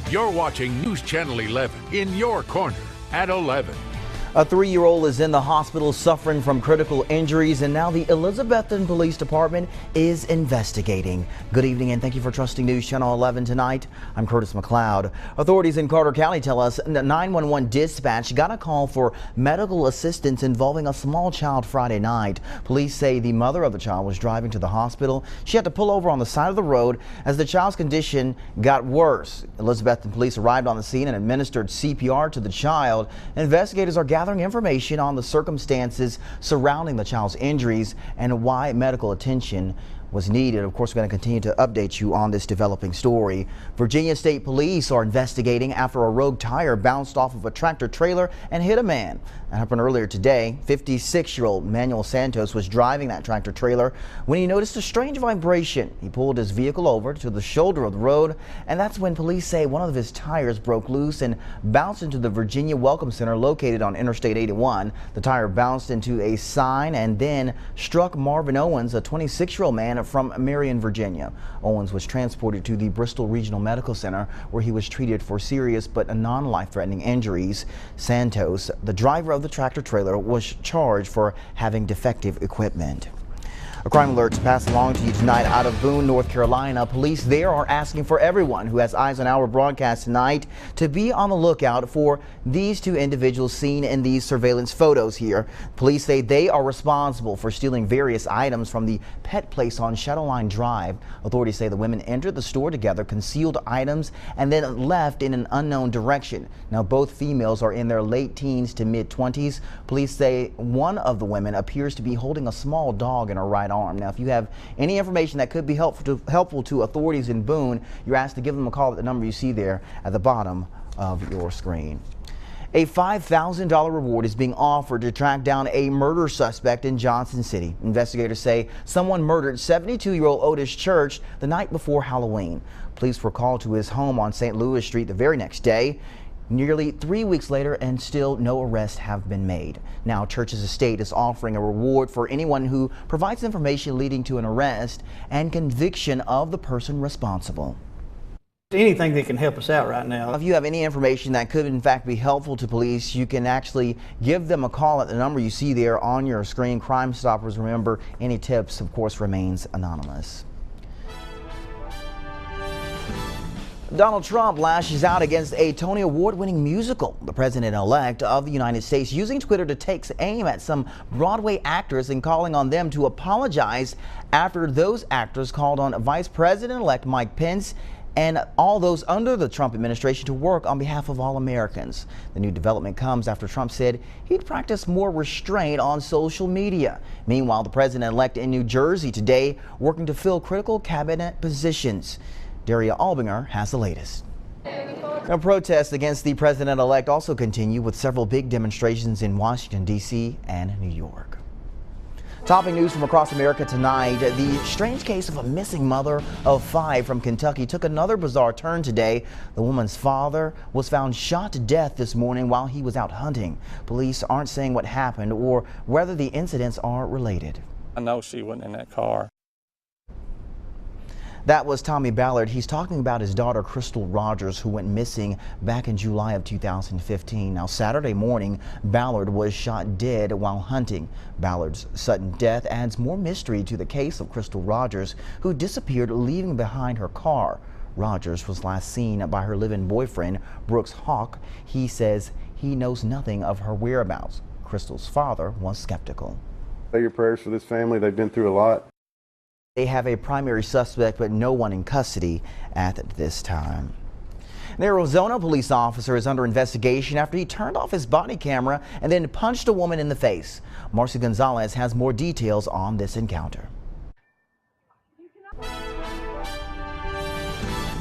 You're watching News Channel 11 in your corner at 11. A 3-year-old is in the hospital suffering from critical injuries, and now the Elizabethton Police Department is investigating. Good evening, and thank you for trusting News Channel 11 tonight. I'm Curtis McLeod. Authorities in Carter County tell us the 911 dispatch got a call for medical assistance involving a small child Friday night. Police say the mother of the child was driving to the hospital. She had to pull over on the side of the road as the child's condition got worse. Elizabethton police arrived on the scene and administered CPR to the child. Investigators are gathering information on the circumstances surrounding the child's injuries and why medical attention was needed. Of course, we're going to continue to update you on this developing story. Virginia State Police are investigating after a rogue tire bounced off of a tractor trailer and hit a man. That happened earlier today. 56-year-old Manuel Santos was driving that tractor trailer when he noticed a strange vibration. He pulled his vehicle over to the shoulder of the road, and that's when police say one of his tires broke loose and bounced into the Virginia Welcome Center located on Interstate 81. The tire bounced into a sign and then struck Marvin Owens, a 26-year-old man from Marion, Virginia. Owens was transported to the Bristol Regional Medical Center where he was treated for serious but non-life-threatening injuries. Santos, the driver of the tractor trailer, was charged for having defective equipment. A crime alert to pass along to you tonight out of Boone, North Carolina. Police there are asking for everyone who has eyes on our broadcast tonight to be on the lookout for these two individuals seen in these surveillance photos here. Police say they are responsible for stealing various items from the pet place on Shadowline Drive. Authorities say the women entered the store together, concealed items, and then left in an unknown direction. Now, both females are in their late teens to mid-20s. Police say one of the women appears to be holding a small dog in her right arm. Now, if you have any information that could be helpful to authorities in Boone, you're asked to give them a call at the number you see there at the bottom of your screen. A $5,000 reward is being offered to track down a murder suspect in Johnson City. Investigators say someone murdered 72-year-old Otis Church the night before Halloween. Police were called to his home on St. Louis Street the very next day. Nearly 3 weeks later, and still no arrests have been made. Now, Church's estate is offering a reward for anyone who provides information leading to an arrest and conviction of the person responsible. Anything that can help us out right now. If you have any information that could in fact be helpful to police, you can actually give them a call at the number you see there on your screen. Crime Stoppers, remember, any tips, of course, remains anonymous. Donald Trump lashes out against a Tony Award-winning musical. The president-elect of the United States using Twitter to take aim at some Broadway actors and calling on them to apologize after those actors called on Vice President-elect Mike Pence and all those under the Trump administration to work on behalf of all Americans. The new development comes after Trump said he'd practice more restraint on social media. Meanwhile, the president-elect in New Jersey today working to fill critical cabinet positions. Daria Albinger has the latest. Now, protests against the president-elect also continue with several big demonstrations in Washington, D.C. and New York. Topping news from across America tonight, the strange case of a missing mother of 5 from Kentucky took another bizarre turn today. The woman's father was found shot to death this morning while he was out hunting. Police aren't saying what happened or whether the incidents are related. I know she wasn't in that car. That was Tommy Ballard. He's talking about his daughter, Crystal Rogers, who went missing back in July of 2015. Now, Saturday morning, Ballard was shot dead while hunting. Ballard's sudden death adds more mystery to the case of Crystal Rogers, who disappeared, leaving behind her car. Rogers was last seen by her live-in boyfriend, Brooks Hawk. He says he knows nothing of her whereabouts. Crystal's father was skeptical. Say your prayers for this family. They've been through a lot. They have a primary suspect, but no one in custody at this time. An Arizona police officer is under investigation after he turned off his body camera and then punched a woman in the face. Marcy Gonzalez has more details on this encounter.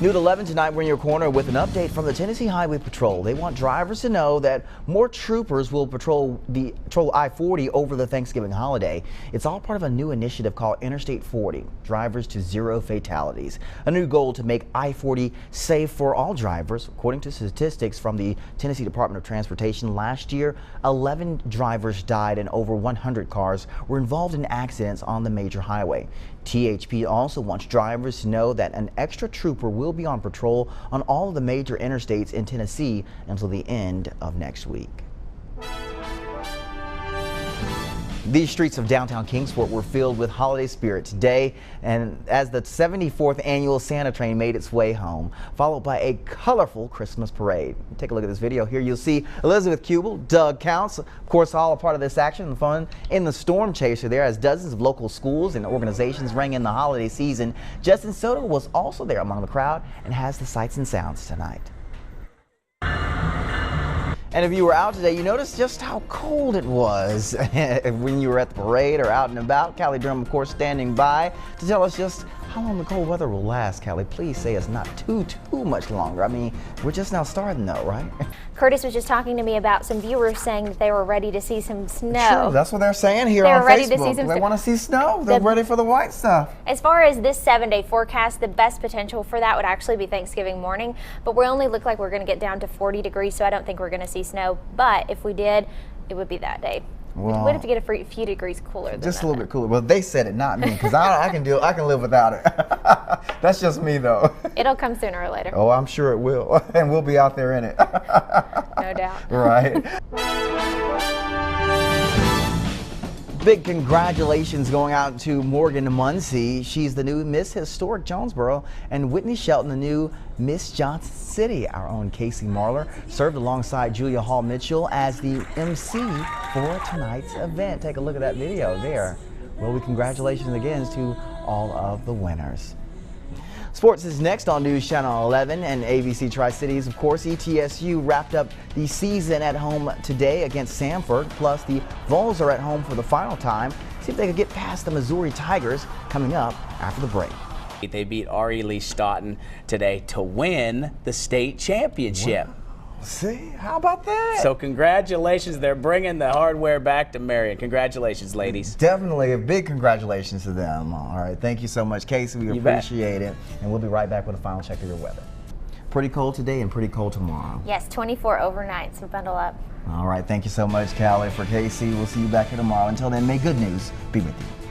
New at 11 tonight, we're in your corner with an update from the Tennessee Highway Patrol. They want drivers to know that more troopers will patrol I-40 over the Thanksgiving holiday. It's all part of a new initiative called Interstate 40, Drivers to Zero Fatalities. A new goal to make I-40 safe for all drivers. According to statistics from the Tennessee Department of Transportation, last year, 11 drivers died and over 100 cars were involved in accidents on the major highway. THP also wants drivers to know that an extra trooper will be on patrol on all of the major interstates in Tennessee until the end of next week. These streets of downtown Kingsport were filled with holiday spirit today, and as the 74th annual Santa train made its way home, followed by a colorful Christmas parade. Take a look at this video here. You'll see Elizabeth Kubel, Doug Counts, of course, all a part of this action and fun in the storm chaser there, as dozens of local schools and organizations rang in the holiday season. Justin Soto was also there among the crowd and has the sights and sounds tonight. And if you were out today, you noticed just how cold it was when you were at the parade or out and about. Callie Drum, of course, standing by to tell us just how long the cold weather will last. Callie, please say it's not too much longer. I mean, we're just now starting though, right? Curtis was just talking to me about some viewers saying that they were ready to see some snow. True, that's what they're saying here They on were ready Facebook. to see some They want to see snow. They're ready for the white stuff. As far as this 7-day forecast, the best potential for that would actually be Thanksgiving morning, but we only look like we're going to get down to 40 degrees, so I don't think we're going to see snow. But if we did, it would be that day. Well, we'd have to get a few degrees cooler than just that. a little bit cooler. Well, they said it, not me, because I can live without it. That's just me, though. It'll come sooner or later. Oh, I'm sure it will, and we'll be out there in it. No doubt. Right. Big congratulations going out to Morgan Muncie. She's the new Miss Historic Jonesboro, and Whitney Shelton, the new Miss Johnson City. Our own Casey Marler served alongside Julia Hall Mitchell as the MC for tonight's event. Take a look at that video there. Well, congratulations again to all of the winners. Sports is next on News Channel 11 and ABC Tri-Cities. Of course, ETSU wrapped up the season at home today against Samford. Plus, the Vols are at home for the final time. See if they could get past the Missouri Tigers coming up after the break. They beat R.E. Lee Stoughton today to win the state championship. Wow. See, how about that? So congratulations, they're bringing the hardware back to Marion. Congratulations, ladies. Definitely a big congratulations to them. All right, thank you so much, Casey. We appreciate it. And we'll be right back with a final check of your weather. Pretty cold today and pretty cold tomorrow. Yes, 24 overnight, so bundle up. All right, thank you so much, Callie. For Casey, we'll see you back here tomorrow. Until then, may good news be with you.